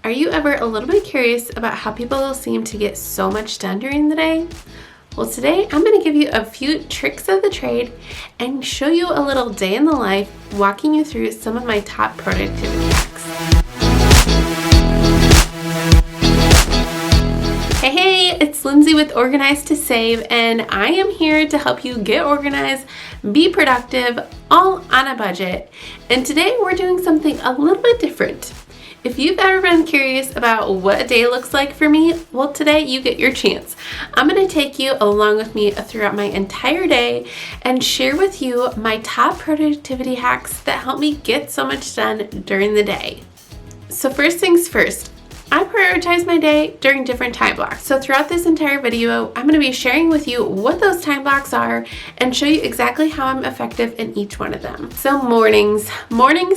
Are you ever a little bit curious about how people seem to get so much done during the day? Well, today I'm going to give you a few tricks of the trade and show you a little day in the life, walking you through some of my top productivity hacks. Hey, it's Lindsay with Organized to Save, and I am here to help you get organized, be productive, all on a budget. And today we're doing something a little bit different. If you've ever been curious about what a day looks like for me, well, today you get your chance. I'm going to take you along with me throughout my entire day and share with you my top productivity hacks that help me get so much done during the day. So first things first, I prioritize my day during different time blocks. So throughout this entire video, I'm going to be sharing with you what those time blocks are and show you exactly how I'm effective in each one of them. So mornings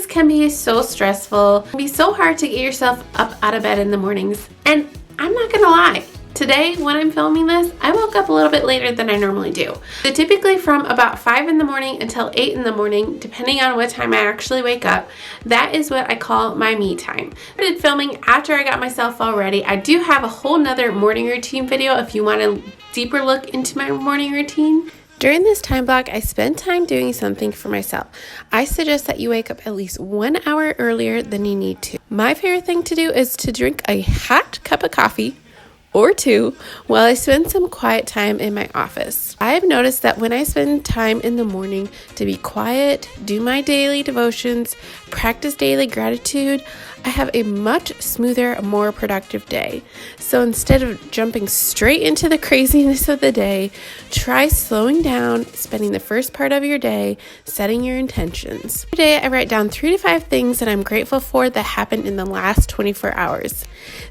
can be so stressful. It can be so hard to get yourself up out of bed in the mornings. And I'm not going to lie. Today, when I'm filming this, I woke up a little bit later than I normally do. So typically from about 5 in the morning until 8 in the morning, depending on what time I actually wake up, that is what I call my me time. I started filming after I got myself all ready. I do have a whole nother morning routine video if you want a deeper look into my morning routine. During this time block, I spend time doing something for myself. I suggest that you wake up at least 1 hour earlier than you need to. My favorite thing to do is to drink a hot cup of coffee or two while I spend some quiet time in my office. I have noticed that when I spend time in the morning to be quiet, do my daily devotions, practice daily gratitude, I have a much smoother, more productive day. So instead of jumping straight into the craziness of the day, try slowing down, spending the first part of your day, setting your intentions. Every day I write down 3 to 5 things that I'm grateful for that happened in the last 24 hours.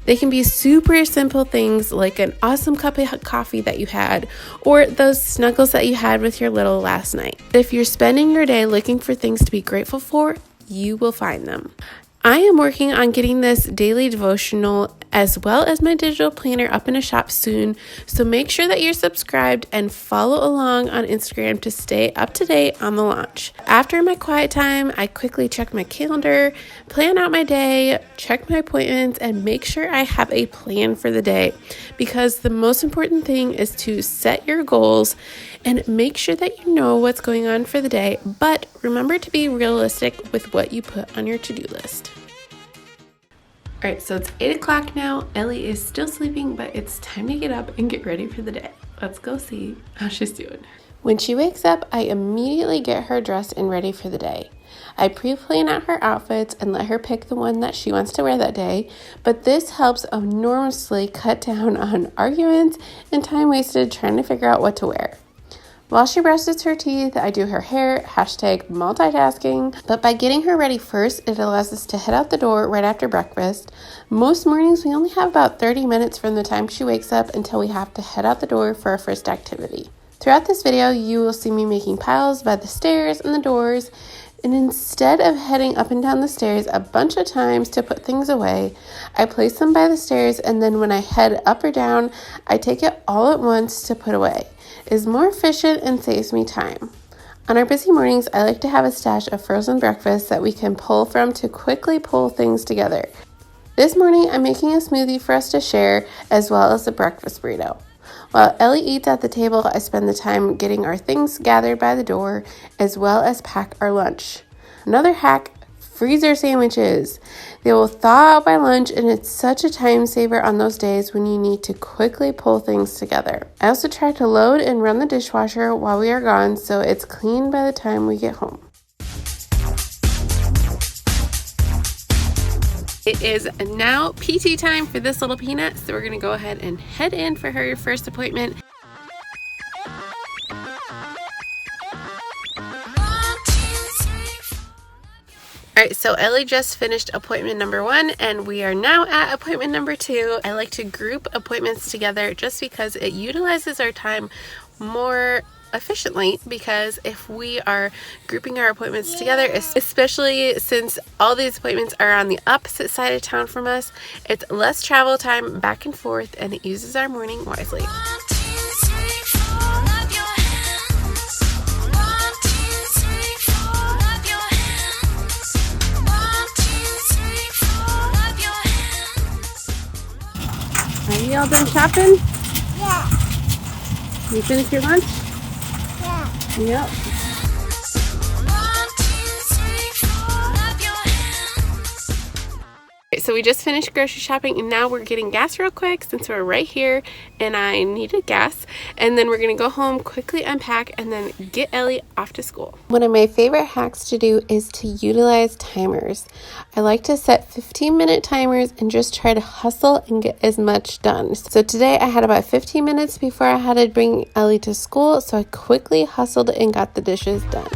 They can be super simple things like an awesome cup of coffee that you had, or those snuggles that you had with your little last night. If you're spending your day looking for things to be grateful for, you will find them. I am working on getting this daily devotional as well as my digital planner up in a shop soon, so make sure that you're subscribed and follow along on Instagram to stay up to date on the launch. After my quiet time, I quickly check my calendar, plan out my day, check my appointments, and make sure I have a plan for the day, because the most important thing is to set your goals and make sure that you know what's going on for the day, but remember to be realistic with what you put on your to-do list. All right, so it's 8 o'clock now. Ellie is still sleeping, but it's time to get up and get ready for the day. Let's go see how she's doing. When she wakes up, I immediately get her dressed and ready for the day. I pre-plan out her outfits and let her pick the one that she wants to wear that day, but this helps enormously cut down on arguments and time wasted trying to figure out what to wear. While she brushes her teeth, I do her hair, #multitasking, but by getting her ready first, it allows us to head out the door right after breakfast. Most mornings, we only have about 30 minutes from the time she wakes up until we have to head out the door for our first activity. Throughout this video, you will see me making piles by the stairs and the doors, and instead of heading up and down the stairs a bunch of times to put things away, I place them by the stairs, and then when I head up or down, I take it all at once to put away. It is more efficient and saves me time. On our busy mornings, I like to have a stash of frozen breakfast that we can pull from to quickly pull things together. This morning, I'm making a smoothie for us to share, as well as a breakfast burrito. While Ellie eats at the table, I spend the time getting our things gathered by the door, as well as pack our lunch. Another hack: freezer sandwiches. They will thaw out by lunch, and it's such a time saver on those days when you need to quickly pull things together. I also try to load and run the dishwasher while we are gone, so it's clean by the time we get home. It is now PT time for this little peanut, so we're going to go ahead and head in for her first appointment. All right, so Ellie just finished appointment number 1, and we are now at appointment number 2. I like to group appointments together just because it utilizes our time more efficiently, because if we are grouping our appointments together, especially since all these appointments are on the opposite side of town from us, it's less travel time back and forth, and it uses our morning wisely. You all done shopping? Yeah. You finished your lunch? Yeah. Yep. So we just finished grocery shopping and now we're getting gas real quick since we're right here and I needed gas, and then we're gonna go home, quickly unpack, and then get Ellie off to school. One of my favorite hacks to do is to utilize timers. I like to set 15-minute timers and just try to hustle and get as much done. So today I had about 15 minutes before I had to bring Ellie to school, so I quickly hustled and got the dishes done.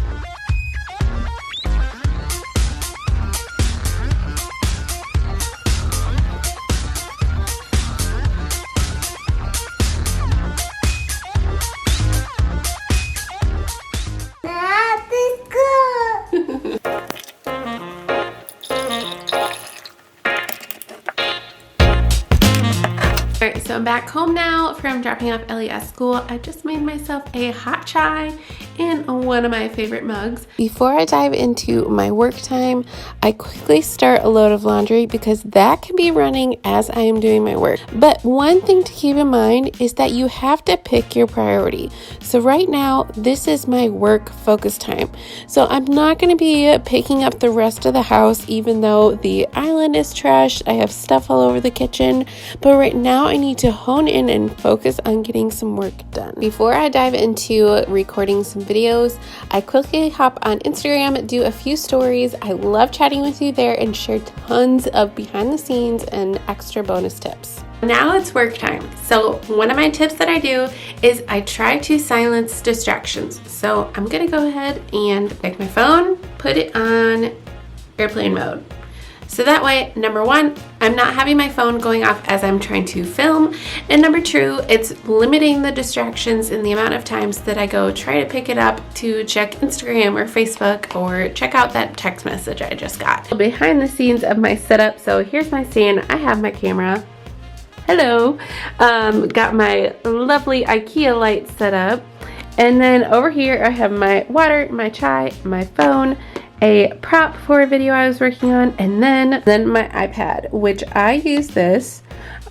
Alright, so I'm back home now from dropping off Ellie at school. I just made myself a hot chai in one of my favorite mugs. Before I dive into my work time, I quickly start a load of laundry because that can be running as I am doing my work. But one thing to keep in mind is that you have to pick your priority. So right now, this is my work focus time. So I'm not going to be picking up the rest of the house even though the island is trashed. I have stuff all over the kitchen. But right now, I need to hone in and focus on getting some work done. Before I dive into recording some videos, I quickly hop on Instagram, do a few stories. I love chatting with you there and share tons of behind the scenes and extra bonus tips. Now it's work time. So one of my tips that I do is I try to silence distractions. So I'm gonna go ahead and pick my phone, put it on airplane mode. So that way, number one, I'm not having my phone going off as I'm trying to film. And number two, it's limiting the distractions in the amount of times that I go try to pick it up to check Instagram or Facebook or check out that text message I just got. Behind the scenes of my setup, so here's my stand. I have my camera. Hello. Got my lovely IKEA light set up. And then over here, I have my water, my chai, my phone, a prop for a video I was working on, and then my iPad, which I use this.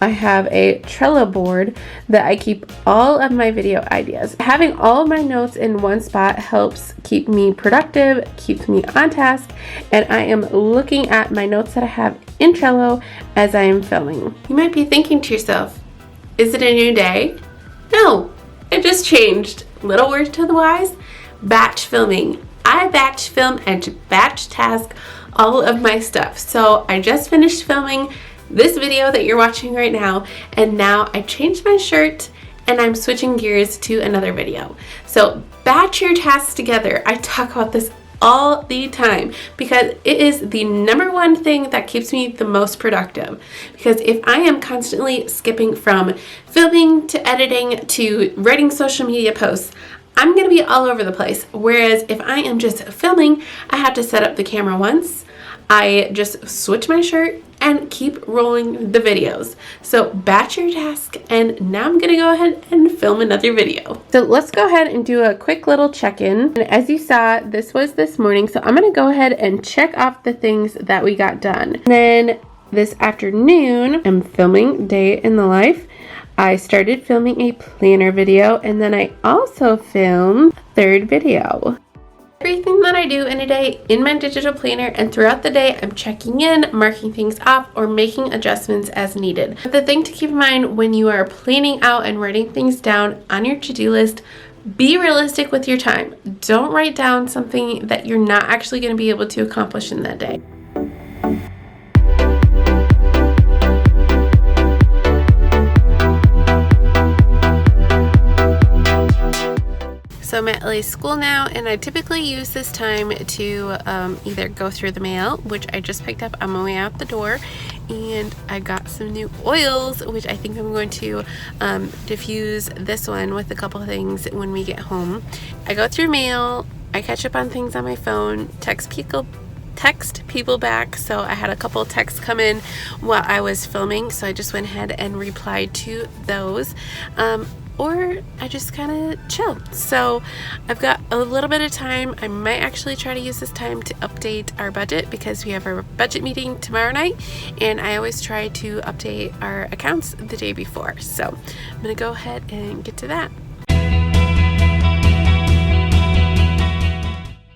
I have a Trello board that I keep all of my video ideas. Having all of my notes in one spot helps keep me productive, keeps me on task, and I am looking at my notes that I have in Trello as I am filming. You might be thinking to yourself, is it a new day? No, it just changed. Little word to the wise, batch filming. I batch film and batch task all of my stuff. So I just finished filming this video that you're watching right now, and now I changed my shirt and I'm switching gears to another video. So batch your tasks together. I talk about this all the time because it is the number one thing that keeps me the most productive. Because if I am constantly skipping from filming to editing to writing social media posts, I'm going to be all over the place. Whereas if I am just filming, I have to set up the camera once. I just switch my shirt and keep rolling the videos. So batch your task, and now I'm going to go ahead and film another video. So let's go ahead and do a quick little check-in. And as you saw, this was this morning. So I'm going to go ahead and check off the things that we got done. And then this afternoon, I'm filming Day in the Life. I started filming a planner video, and then I also filmed a third video. Everything that I do in a day in my digital planner, and throughout the day I'm checking in, marking things off, or making adjustments as needed. But the thing to keep in mind when you are planning out and writing things down on your to-do list, be realistic with your time. Don't write down something that you're not actually going to be able to accomplish in that day. So I'm at Ellie's school now, and I typically use this time to either go through the mail, which I just picked up on my way out the door, and I got some new oils, which I think I'm going to diffuse this one with a couple of things when we get home. I go through mail, I catch up on things on my phone, text people back. So I had a couple texts come in while I was filming, so I just went ahead and replied to those. or I just kind of chill. So I've got a little bit of time. I might actually try to use this time to update our budget because we have our budget meeting tomorrow night, and I always try to update our accounts the day before. So I'm gonna go ahead and get to that.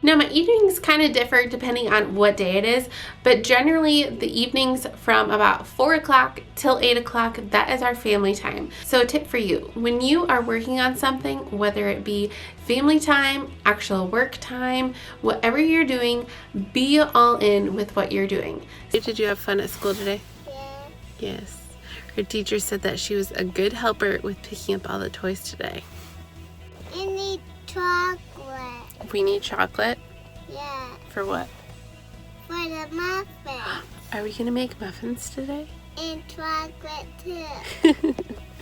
Now my evenings kind of differ depending on what day it is, but generally the evenings from about 4 o'clock till 8 o'clock, that is our family time. So a tip for you, when you are working on something, whether it be family time, actual work time, whatever you're doing, be all in with what you're doing. Did you have fun at school today? Yeah. Yes. Her teacher said that she was a good helper with picking up all the toys today. I need chocolate. We need chocolate? Yeah. For what? For the muffin. Are we gonna make muffins today? And chocolate too.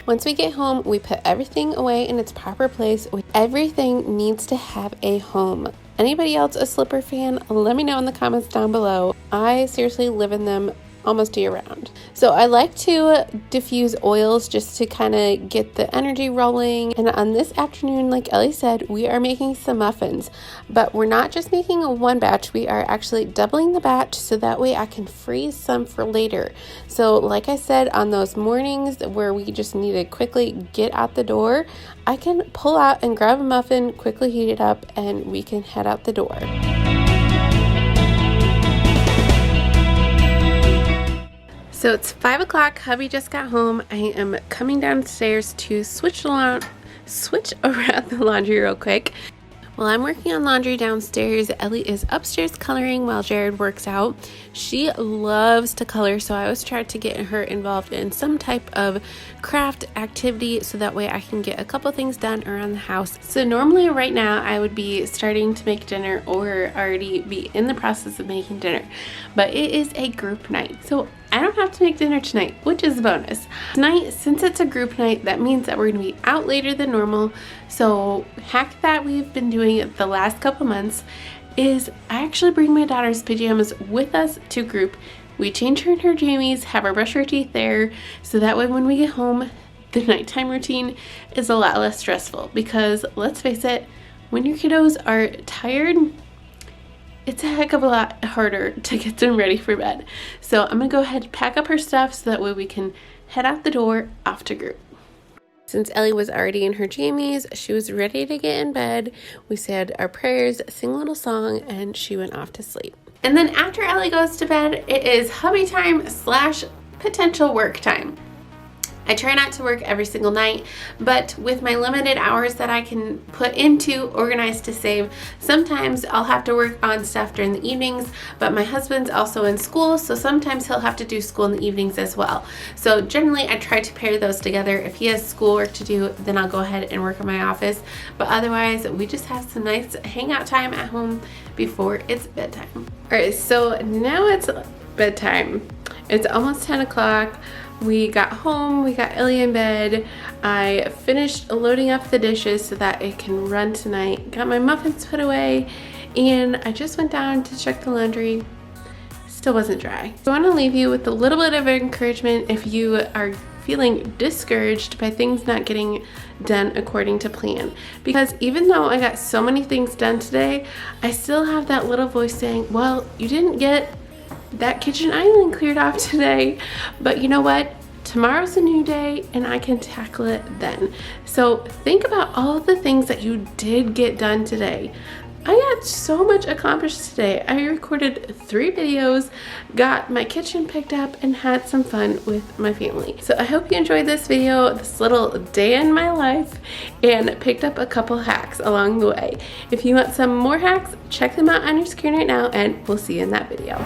Once we get home, we put everything away in its proper place. Everything needs to have a home. Anybody else a slipper fan? Let me know in the comments down below. I seriously live in them almost year round. So I like to diffuse oils just to kind of get the energy rolling. And on this afternoon, like Ellie said, we are making some muffins, but we're not just making a one batch. We are actually doubling the batch so that way I can freeze some for later. So like I said, on those mornings where we just need to quickly get out the door, I can pull out and grab a muffin, quickly heat it up, and we can head out the door. So it's 5 o'clock, hubby just got home. I am coming downstairs to switch around the laundry real quick. While I'm working on laundry downstairs, Ellie is upstairs coloring while Jared works out. She loves to color, so I always try to get her involved in some type of craft activity so that way I can get a couple things done around the house. So normally right now I would be starting to make dinner or already be in the process of making dinner, but it is a group night, so I don't have to make dinner tonight, which is a bonus. Tonight, since it's a group night, that means that we're gonna be out later than normal. So hack that we've been doing the last couple months is I actually bring my daughter's pajamas with us to group. We change her in her jammies, have her brush her teeth there, so that way when we get home, the nighttime routine is a lot less stressful, because let's face it, when your kiddos are tired, it's a heck of a lot harder to get them ready for bed. So I'm gonna go ahead and pack up her stuff so that way we can head out the door off to group. Since Ellie was already in her jammies, she was ready to get in bed. We said our prayers, sing a little song, and she went off to sleep. And then after Ellie goes to bed, it is hubby time / potential work time. I try not to work every single night, but with my limited hours that I can put into Organize to Save, sometimes I'll have to work on stuff during the evenings, but my husband's also in school, so sometimes he'll have to do school in the evenings as well. So generally I try to pair those together. If he has schoolwork to do, then I'll go ahead and work in my office, but otherwise we just have some nice hangout time at home before it's bedtime. Alright, so now it's bedtime. It's almost 10 o'clock. We got home, we got Ellie in bed. I finished loading up the dishes so that it can run tonight. Got my muffins put away, and I just went down to check the laundry. Still wasn't dry. So I want to leave you with a little bit of encouragement if you are feeling discouraged by things not getting done according to plan. Because even though I got so many things done today, I still have that little voice saying, well, you didn't get that kitchen island cleared off today, but you know what? Tomorrow's a new day and I can tackle it then. So think about all the things that you did get done today. I got so much accomplished today. I recorded 3 videos, got my kitchen picked up, and had some fun with my family. So I hope you enjoyed this video, this little day in my life, and picked up a couple hacks along the way. If you want some more hacks, check them out on your screen right now, and we'll see you in that video.